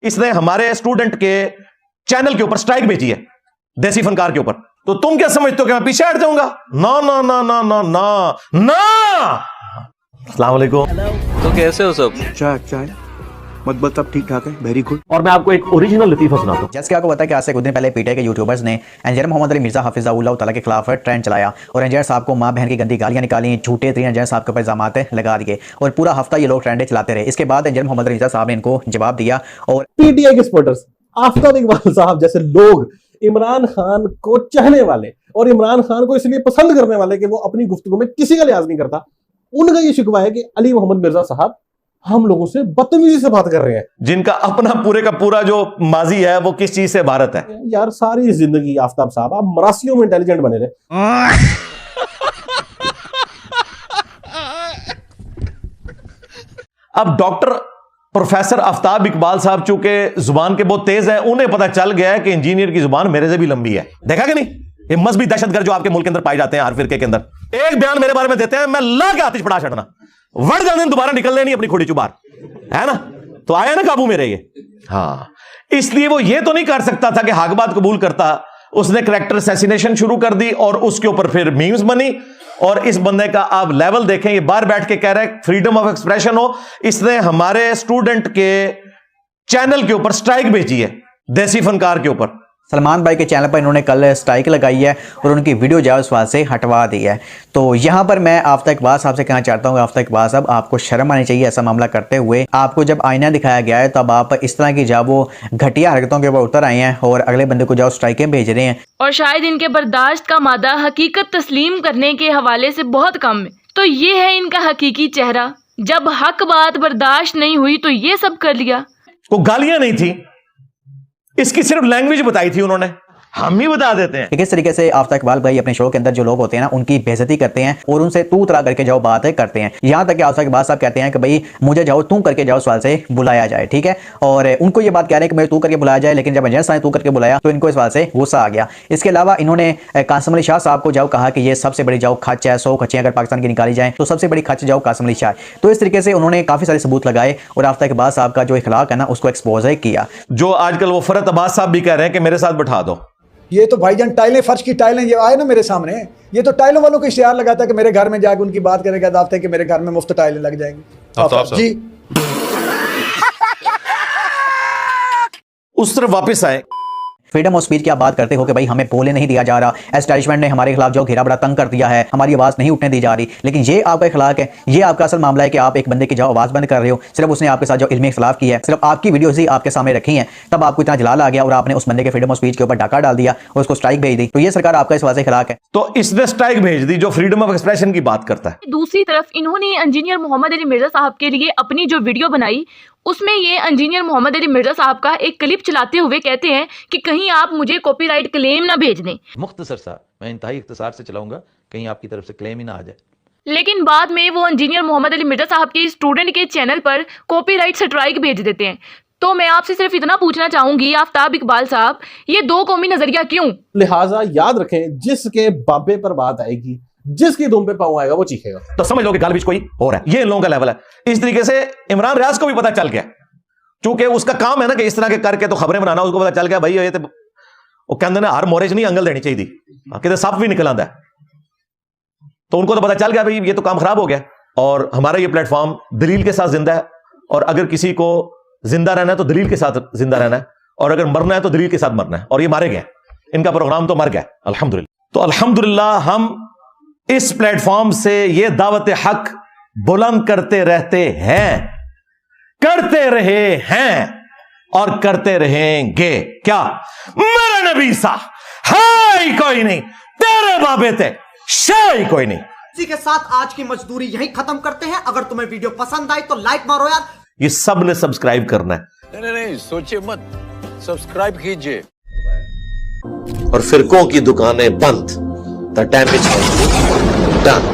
इसने हमारे स्टूडेंट के चैनल के ऊपर स्ट्राइक भेजी है, देसी फनकार के ऊपर। तो तुम क्या समझते हो कि मैं पीछे हट जाऊंगा? ना ना ना ना ना ना ना। अस्सलाम वालेकुम। तो कैसे हो सब? चाय मत सब ठीक ठाक है, वेरी गुड। और मैं आपको एक ओरिजिनल लतीफा सुनाता हूं। जैसे कि आपको पता है कि आज से कुछ दिन पहले पीटीआई के यूट्यूबर्स ने इंजीनियर मोहम्मद अली मिर्जा हफिज़हुल्लाह तआला के खिलाफ ट्रेंड चलाया और इंजीनियर साहब को मां बहन की गंदी गालियां निकाली, झूठे तरीके इंजीनियर साहब के ऊपर इल्जामात लगा दिए और पूरा हफ्ता ये लोग ट्रेंड चलाते रहे। इसके बाद इंजीनियर मोहम्मद अली मिर्जा साहब ने इनको जवाब दिया और पीटीआई के सपोर्टर्स आफ्ताब इकबाल साहब जैसे लोग इमरान खान को चाहने वाले और इमरान खान को इसलिए पसंद करने वाले कि वो अपनी गुफ्तगू में किसी का लिहाज नहीं करता, उनका ये शिकवा है कि अली मोहम्मद मिर्जा साहब हम लोगों से बदतमीजी से बात कर रहे हैं, जिनका अपना पूरे का पूरा जो माजी है वो किस चीज से भारत है। यार सारी जिंदगी आफ्ताब साहब आप मरासियों में इंटेलिजेंट बने रहे। अब डॉक्टर प्रोफेसर आफ्ताब इकबाल साहब चूंकि जुबान के बहुत तेज है, उन्हें पता चल गया है कि इंजीनियर की जुबान मेरे से भी लंबी है। देखा कि नहीं? ये मजहबी दहशतगर्द जो आपके मुल्क के अंदर पाए जाते हैं, हर फिरके के अंदर एक बयान मेरे बारे में देते हैं, मैं ला के आतिश पड़ा छड़ना, वड़ जाने दोबारा निकलने नहीं अपनी खुड़ी चुबार, है ना? तो आया ना काबू मेरे ये। हाँ, इसलिए वो ये तो नहीं कर सकता था कि हक बात कबूल करता। उसने कैरेक्टर असैसिनेशन शुरू कर दी और उसके ऊपर फिर मीम्स बनी। और इस बंदे का आप लेवल देखें, ये बाहर बैठ के कह रहा है फ्रीडम ऑफ एक्सप्रेशन हो। इसने हमारे स्टूडेंट के चैनल के ऊपर स्ट्राइक भेजी है, देसी फनकार के ऊपर। सलमान भाई के चैनल पर इन्होंने कल स्ट्राइक लगाई है और उनकी वीडियो जो है उस बात से हटवा दी है। तो यहाँ पर मैं आफ्ताब इकबाल साहब से कहना चाहता हूँ, आफ्ताब इकबाल साहब आपको शर्म आनी चाहिए ऐसा मामला करते हुए। आपको जब आईना दिखाया गया है तब आप इस तरह की जब वो घटिया हरकतों के ऊपर उतर आए हैं और अगले बंदे को जाओ स्ट्राइकें भेज रहे हैं। और शायद इनके बर्दाश्त का मादा हकीकत तस्लीम करने के हवाले से बहुत कम है। तो ये है इनका हकीकी चेहरा। जब हक बात बर्दाश्त नहीं हुई तो ये सब कर लिया। वो गालियां नहीं थी, इसकी सिर्फ लैंग्वेज बताई थी उन्होंने, हम ही बता देते हैं। किस तरीके से आफ्ताब इकबाल भाई अपने शो के अंदर जो लोग होते हैं ना उनकी बेइज्जती करते हैं और उनसे तू तरा करके जाओ बातें करते हैं। यहाँ तक कि आफ्ताब इकबाल साहब कहते हैं कि भाई मुझे जाओ तू करके जाओ सवाल से बुलाया जाए, ठीक है। और उनको ये बात कह रहे हैं कि मैं तू करके बुलाया जाए, लेकिन जब इंजीनियर साहब ने तू करके बुलाया तो इनको इस बात से गुस्सा आ गया। इसके अलावा इन्होंने कासिम अली शाह साहब को जाओ कहा कि ये सबसे बड़ी जाओ खच है, 100 खचें अगर पाकिस्तान की निकाली जाए तो सबसे बड़ी खच जाओ कासिम अली शाह। तो इस तरीके से उन्होंने काफी सारे सबूत लगाए और आफ्ताब इकबाल साहब का जो इखलाक है ना उसको एक्सपोज किया। जो आजकल वो फरत अब्बास साहब भी कह रहे हैं कि मेरे साथ बैठा दो। ये तो भाईजान टाइलें, फर्श की टाइलें ये आए ना मेरे सामने, ये तो टाइलों वालों को इश्तिहार लगाता है कि मेरे घर में जाकर उनकी बात करेगा, दावते कि मेरे घर में मुफ्त टाइलें लग जाएंगी। जी उस तरफ वापस आए। फ्रीडम ऑफ स्पीच की आप बात करते हो कि भाई हमें बोलने नहीं दिया जा रहा, एस्टैब्लिशमेंट ने हमारे खिलाफ जो घेरा बड़ा तंग कर दिया है, हमारी आवाज़ नहीं उठने दी जा रही। लेकिन ये आपका इखलाक है, ये आपका असल मामला है कि आप एक बंदे की जो आवाज़ बंद कर रहे हो। सिर्फ उसने आपके साथ जो इल्मी इख्तिलाफ किया है, सिर्फ आपकी वीडियोज़ ही आपके सामने रखी हैं, तब आपको इतना जलाल आ गया और आपने उस बंदे के फ्रीडम ऑफ स्पीच के ऊपर डाका डाल दिया और उसको स्ट्राइक भेज दी। तो ये सरकार आपका इस वाज़े इखलाक है। तो इसने स्ट्राइक भेज दी जो फ्रीडम ऑफ एक्सप्रेशन की बात करता है। दूसरी तरफ इन्होंने इंजीनियर मोहम्मद अली मिर्जा साहब के लिए अपनी जो वीडियो बनाई उसमें ये इंजीनियर मोहम्मद अली मिर्जा साहब का एक क्लिप चलाते हुए कहते हैं कि कहीं आप मुझे कॉपीराइट क्लेम ना भेज दें। मुख्तसर सा मैं इंतहाई इख्तिसार से चलाऊंगा, कहीं आपकी तरफ से क्लेम ही ना आ जाए। लेकिन बाद में वो इंजीनियर मोहम्मद अली मिर्जा साहब के स्टूडेंट के चैनल पर कॉपीराइट स्ट्राइक भेज देते हैं। तो मैं आपसे सिर्फ इतना पूछना चाहूंगी आफ्ताब इकबाल साहब, ये दो कौमी नजरिया क्यों? लिहाजा याद रखें, जिसके बाबे पर बात आएगी, जिसकी दुम पे पाँव आएगा वो चीखेगा। तो समझ लो कि गालिब कोई और है, ये इन लोगों का लेवल है। इस तरीके से इमरान रियाज को भी पता चल गया, क्योंकि उसका काम है ना कि इस तरह के करके तो खबरें बनाना। उसको पता चल गया भाई ये तो वो कहते ना हर मोरेज नहीं अंगल देनी चाहिए, कहते सप भी निकल आता है। तो उनको तो पता चल गया भाई ये तो काम खराब हो गया। और हमारा ये प्लेटफॉर्म दलील के साथ जिंदा है, और अगर किसी को जिंदा रहना है तो दलील के साथ जिंदा रहना है, और अगर मरना है तो दलील के साथ मरना है। और ये मारे गए, इनका प्रोग्राम तो मर गया अल्हम्दुलिल्लाह। तो अल्हम्दुलिल्लाह हम इस प्लेटफॉर्म से ये दावत हक बुलंद करते रहते हैं, करते रहे हैं और करते रहेंगे। क्या मेरा नबी सा है कोई नहीं, तेरे बाबे थे शाही कोई नहीं। इसी के साथ आज की मजदूरी यहीं खत्म करते हैं। अगर तुम्हें वीडियो पसंद आई तो लाइक मारो यार। ये सब ने सब्सक्राइब करना है। नहीं सोचिए मत, सब्सक्राइब कीजिए। और फिरकों की दुकानें बंद। The damage done.